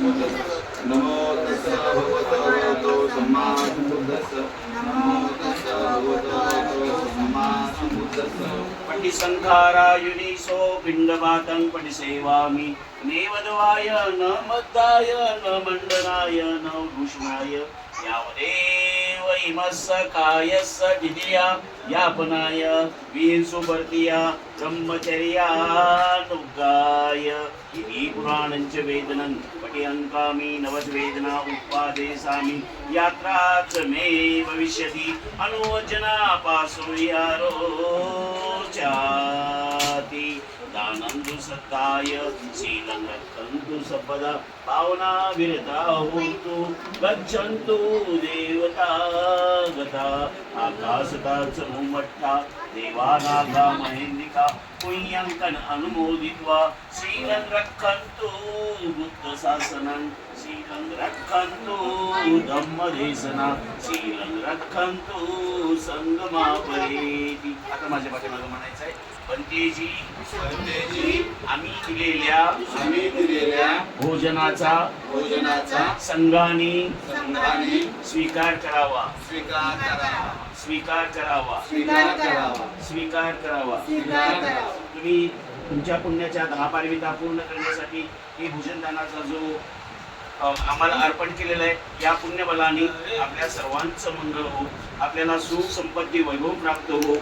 नमो तस्स भगवतो सम्मा सम्बुद्धस्स नमो तस्स भगवतो सम्मा सम्बुद्धस्स पटिसंखारायुनीसो पिंडपातं पटिसेवामि नेवद्वाय न मद्दाय न मंडनाय न भूषणाय यावदेव इमस्य कायस्य दिदिया यापनाय वीरसुभर्तिया ब्रह्मचर्यानुगाय इति पुराणञ्च वेदनं पठ्यङ्कामि नवद्वेदना उत्पादयामि यात्रा च मे भविष्यति अनुवचनापासुयारोचाति दानन्तु सत्ताय शीलं रक्षन्तु सपदा पावना विरता होन्तु गच्छन्तु देवता गता आकाशता च मुमट्टा देवानागा महेन्द्रिका पुण्यंकन अनुमोदित्वा शीलं रक्षन्तु बुद्ध शासनं शीलं रक्षन्तु धम्मदेशना शीलं रक्षन्तु संगमापरेति. आता माझ्या पाठीमागे म्हणायचं आहे पंतेजी आम्ही दिलेल्या भोजनाचा संघाने स्वीकार करावा. तुम्ही तुमच्या पुण्याच्या 10 पारमिता पूर्ण करण्यासाठी हे भोजनदानाचा जो आम्हाला अर्पण केलेलं आहे या पुण्यबलाने आपल्या सर्वांचं मंगळ हो, आपल्याला सुख संपत्ती वैभव प्राप्त हो.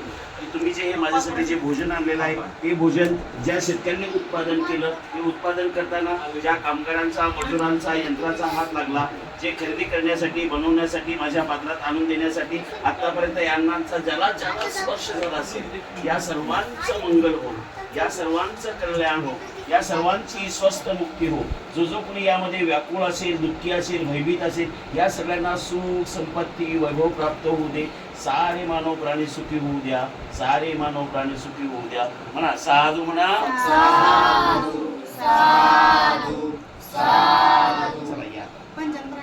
तुम्ही जे हे माझ्यासाठी जे भोजन आणलेलं आहे हे भोजन ज्या शेतकऱ्यांनी उत्पादन केलं ते उत्पादन करताना ज्या कामगारांचा मजुरांचा यंत्राचा हात लागला, जे खरेदी करण्यासाठी बनवण्यासाठी माझ्या पात्रात आणून देण्यासाठी आतापर्यंत या अन्नाचा ज्याला स्पर्श झाला असेल या सर्वांचं मंगल हो, या सर्वांचं कल्याण हो, या सर्वांची स्वस्थ मुक्ती हो. जो जो कोणी यामध्ये व्याकुळ असेल, दुःखी असेल, भयभीत असेल या सगळ्यांना सुख संपत्ती वैभव प्राप्त होऊ दे. सारे मानव प्राणी सुखी होऊ द्या. सारे मानव प्राणी सुखी होऊ द्या. म्हणा साधू म्हणा साधू साधू साधू. चला या जवळ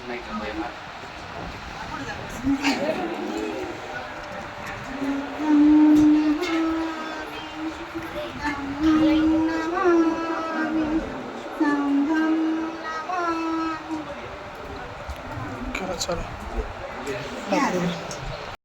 नाही करता येणार. चला